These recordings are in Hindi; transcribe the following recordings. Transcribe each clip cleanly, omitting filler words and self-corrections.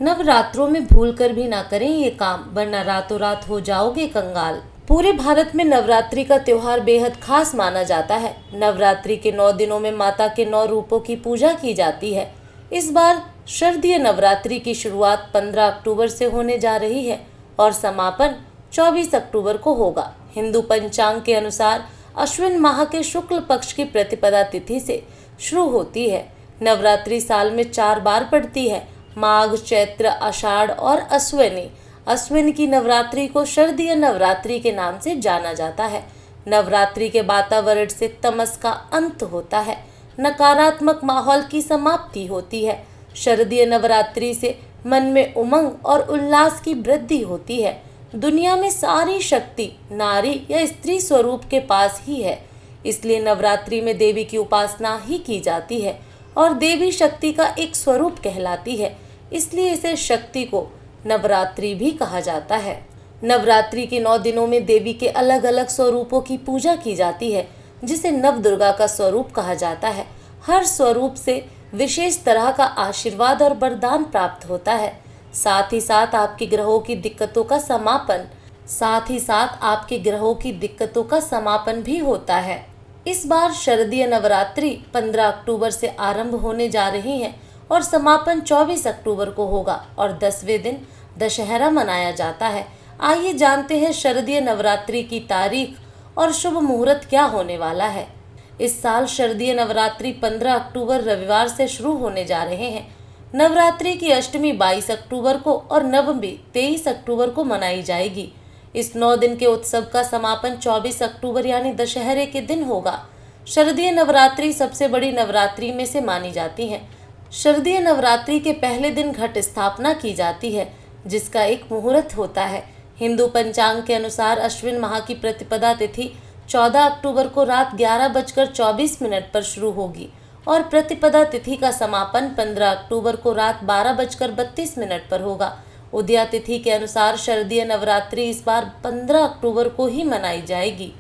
नवरात्रों में भूल कर भी ना करें ये काम, वरना रातों रात हो जाओगे कंगाल। पूरे भारत में नवरात्रि का त्योहार बेहद खास माना जाता है। नवरात्रि के 9 दिनों में माता के 9 रूपों की पूजा की जाती है। इस बार शारदीय नवरात्रि की शुरुआत 15 अक्टूबर से होने जा रही है और समापन 24 अक्टूबर को होगा। हिंदू पंचांग के अनुसार अश्विन माह के शुक्ल पक्ष की प्रतिपदा तिथि से शुरू होती है। नवरात्रि साल में 4 बार पड़ती है, माघ, चैत्र, आषाढ़ और अश्विनी। अश्विन की नवरात्रि को शारदीय नवरात्रि के नाम से जाना जाता है। नवरात्रि के वातावरण से तमस का अंत होता है, नकारात्मक माहौल की समाप्ति होती है। शारदीय नवरात्रि से मन में उमंग और उल्लास की वृद्धि होती है। दुनिया में सारी शक्ति नारी या स्त्री स्वरूप के पास ही है, इसलिए नवरात्रि में देवी की उपासना ही की जाती है और देवी शक्ति का एक स्वरूप कहलाती है, इसलिए इसे शक्ति को नवरात्रि भी कहा जाता है। नवरात्रि के 9 दिनों में देवी के अलग अलग स्वरूपों की पूजा की जाती है, जिसे नव दुर्गा का स्वरूप कहा जाता है। हर स्वरूप से विशेष तरह का आशीर्वाद और वरदान प्राप्त होता है। साथ ही साथ आपके ग्रहों की दिक्कतों का समापन भी होता है। इस बार शारदीय नवरात्रि 15 अक्टूबर से आरंभ होने जा रही है और समापन 24 अक्टूबर को होगा और 10वें दिन दशहरा मनाया जाता है। आइए जानते हैं शारदीय नवरात्रि की तारीख और शुभ मुहूर्त क्या होने वाला है। इस साल शारदीय नवरात्रि 15 अक्टूबर रविवार से शुरू होने जा रहे हैं। नवरात्रि की अष्टमी 22 अक्टूबर को और नवमी 23 अक्टूबर को मनाई जाएगी। इस 9 दिन के उत्सव का समापन 24 अक्टूबर यानी दशहरे के दिन होगा। शारदीय नवरात्रि सबसे बड़ी नवरात्रि में से मानी जाती है। शारदीय नवरात्रि के पहले दिन घट स्थापना की जाती है, जिसका एक मुहूर्त होता है। हिंदू पंचांग के अनुसार अश्विन माह की प्रतिपदा तिथि 14 अक्टूबर को रात 11:24 पर शुरू होगी और प्रतिपदा तिथि का समापन 15 अक्टूबर को रात 12:32 पर होगा। उदया तिथि के अनुसार शारदीय नवरात्रि इस बार 15 अक्टूबर को ही मनाई जाएगी।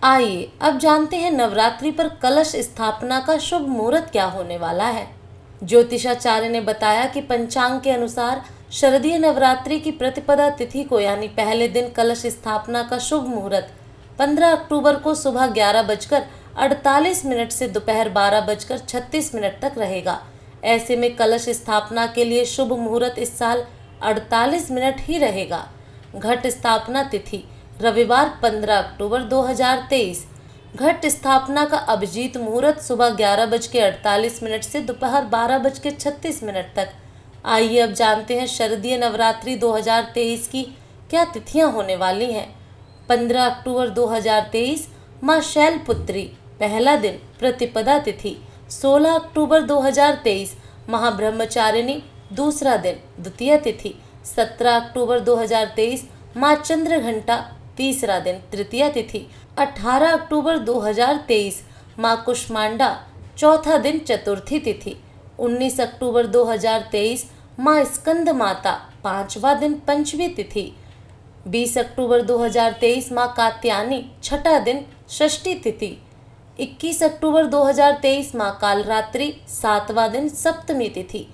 आइए अब जानते हैं नवरात्रि पर कलश स्थापना का शुभ मुहूर्त क्या होने वाला है। ज्योतिषाचार्य ने बताया कि पंचांग के अनुसार शारदीय नवरात्रि की प्रतिपदा तिथि को यानी पहले दिन कलश स्थापना का शुभ मुहूर्त 15 अक्टूबर को सुबह 11:48 से दोपहर 12:36 तक रहेगा। ऐसे में कलश स्थापना के लिए शुभ मुहूर्त इस साल 48 मिनट ही रहेगा। घट स्थापना तिथि रविवार 15 अक्टूबर 2023। घट स्थापना का अभिजीत मुहूर्त सुबह 11:48 से दोपहर 12:36 तक। आइए अब जानते हैं शारदीय नवरात्रि 2023 की क्या तिथियां होने वाली हैं। 15 अक्टूबर 2023 माँ शैलपुत्री पहला दिन प्रतिपदा तिथि। 16 अक्टूबर 2023 महाब्रह्मचारिणी दूसरा दिन द्वितीय तिथि। 17 अक्टूबर 2023 माँ चंद्रघंटा तीसरा दिन तृतीय तिथि। 18 अक्टूबर 2023 माँ कुष्मांडा चौथा दिन चतुर्थी तिथि। 19 अक्टूबर 2023 माँ स्कंद माता पांचवा दिन पंचमी तिथि। 20 अक्टूबर 2023 माँ कात्यायनी छठा दिन षष्ठी तिथि। 21 अक्टूबर 2023 माँ कालरात्रि सातवां दिन सप्तमी तिथि।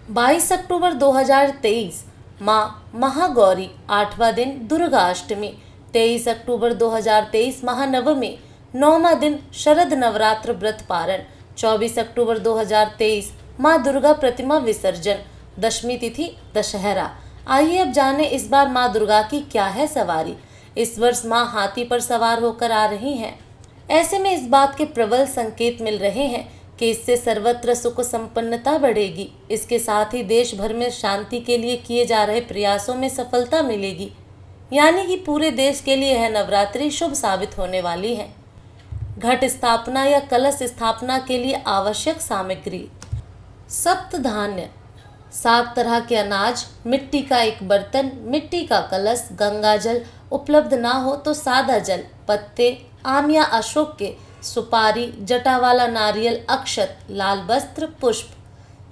22 अक्टूबर 2023 माँ महागौरी आठवां दिन दुर्गा अष्टमी। 23 अक्टूबर 2023 महानवमी नौवां दिन शरद नवरात्र व्रत पारण। 24 अक्टूबर 2023 माँ दुर्गा प्रतिमा विसर्जन। दशमी तिथि दशहरा। आइए अब जाने इस बार माँ दुर्गा की क्या है सवारी। इस वर्ष माँ हाथी पर सवार होकर आ रही हैं। ऐसे में इस बात के प्रबल संकेत मिल रहे हैं कि इससे सर्वत्र सुख संपन्नता बढ़ेगी। इसके साथ ही देश भर में शांति के लिए किए जा रहे प्रयासों में सफलता मिलेगी, यानी कि पूरे देश के लिए यह नवरात्रि शुभ साबित होने वाली है। घट स्थापना या कलश स्थापना के लिए आवश्यक सामग्री: सप्त धान्य 7 तरह के अनाज, मिट्टी का एक बर्तन, मिट्टी का कलश, गंगा जल, उपलब्ध ना हो तो सादा जल, पत्ते आम या अशोक के, सुपारी, जटा वाला नारियल, अक्षत, लाल वस्त्र, पुष्प।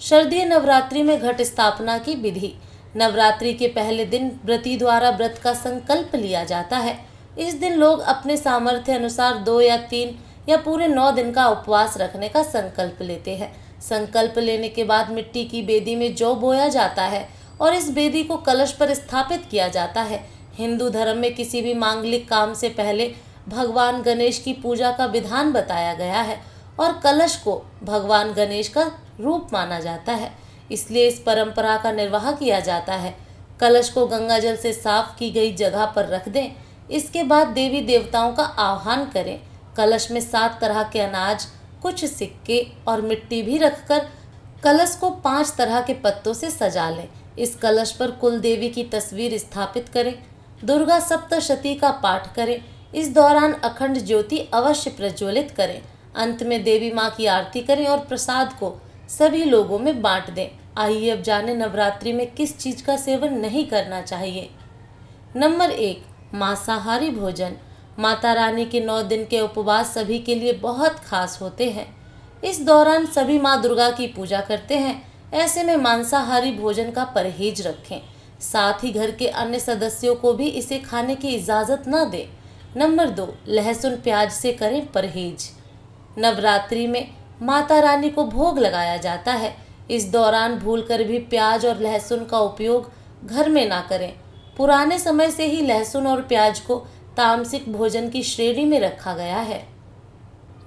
शारदीय नवरात्रि में घट स्थापना की विधि: नवरात्रि के पहले दिन व्रती द्वारा व्रत का संकल्प लिया जाता है। इस दिन लोग अपने सामर्थ्य अनुसार 2 या 3 या पूरे 9 दिन का उपवास रखने का संकल्प लेते हैं। संकल्प लेने के बाद मिट्टी की बेदी में जौ बोया जाता है और इस बेदी को कलश पर स्थापित किया जाता है। हिंदू धर्म में किसी भी मांगलिक काम से पहले भगवान गणेश की पूजा का विधान बताया गया है और कलश को भगवान गणेश का रूप माना जाता है, इसलिए इस परंपरा का निर्वाह किया जाता है। कलश को गंगा जल से साफ की गई जगह पर रख दें। इसके बाद देवी देवताओं का आह्वान करें। कलश में 7 तरह के अनाज, कुछ सिक्के और मिट्टी भी रखकर कलश को 5 तरह के पत्तों से सजा लें। इस कलश पर कुल देवी की तस्वीर स्थापित करें। दुर्गा सप्तशती का पाठ करें। इस दौरान अखंड ज्योति अवश्य प्रज्वलित करें। अंत में देवी माँ की आरती करें और प्रसाद को सभी लोगों में बांट दें। आइए अब जानें नवरात्रि में किस चीज़ का सेवन नहीं करना चाहिए। नंबर 1, मांसाहारी भोजन। माता रानी के 9 दिन के उपवास सभी के लिए बहुत खास होते हैं। इस दौरान सभी माँ दुर्गा की पूजा करते हैं। ऐसे में मांसाहारी भोजन का परहेज रखें। साथ ही घर के अन्य सदस्यों को भी इसे खाने की इजाज़त न दें। नंबर 2, लहसुन प्याज से करें परहेज। नवरात्रि में माता रानी को भोग लगाया जाता है। इस दौरान भूलकर भी प्याज और लहसुन का उपयोग घर में ना करें। पुराने समय से ही लहसुन और प्याज को तामसिक भोजन की श्रेणी में रखा गया है।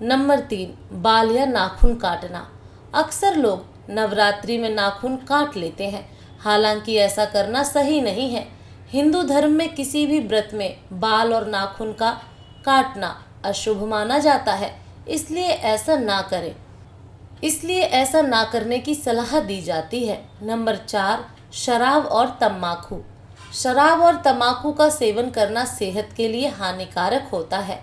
नंबर 3, बाल या नाखून काटना। अक्सर लोग नवरात्रि में नाखून काट लेते हैं, हालांकि ऐसा करना सही नहीं है। हिंदू धर्म में किसी भी व्रत में बाल और नाखून का काटना अशुभ माना जाता है, इसलिए ऐसा ना करने की सलाह दी जाती है। नंबर 4, शराब और तम्बाकू। शराब और तम्बाकू का सेवन करना सेहत के लिए हानिकारक होता है।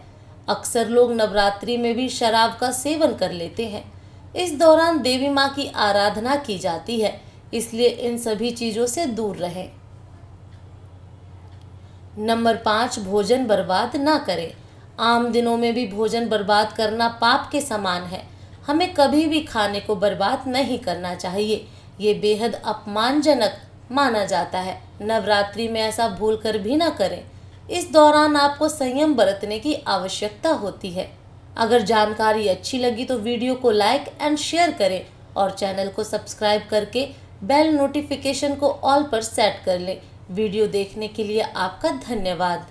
अक्सर लोग नवरात्रि में भी शराब का सेवन कर लेते हैं। इस दौरान देवी माँ की आराधना की जाती है, इसलिए इन सभी चीज़ों से दूर रहें। नंबर 5, भोजन बर्बाद ना करें। आम दिनों में भी भोजन बर्बाद करना पाप के समान है। हमें कभी भी खाने को बर्बाद नहीं करना चाहिए, ये बेहद अपमानजनक माना जाता है। नवरात्रि में ऐसा भूलकर भी ना करें। इस दौरान आपको संयम बरतने की आवश्यकता होती है। अगर जानकारी अच्छी लगी तो वीडियो को लाइक एंड शेयर करें और चैनल को सब्सक्राइब करके बेल नोटिफिकेशन को ऑल पर सेट कर लें। वीडियो देखने के लिए आपका धन्यवाद।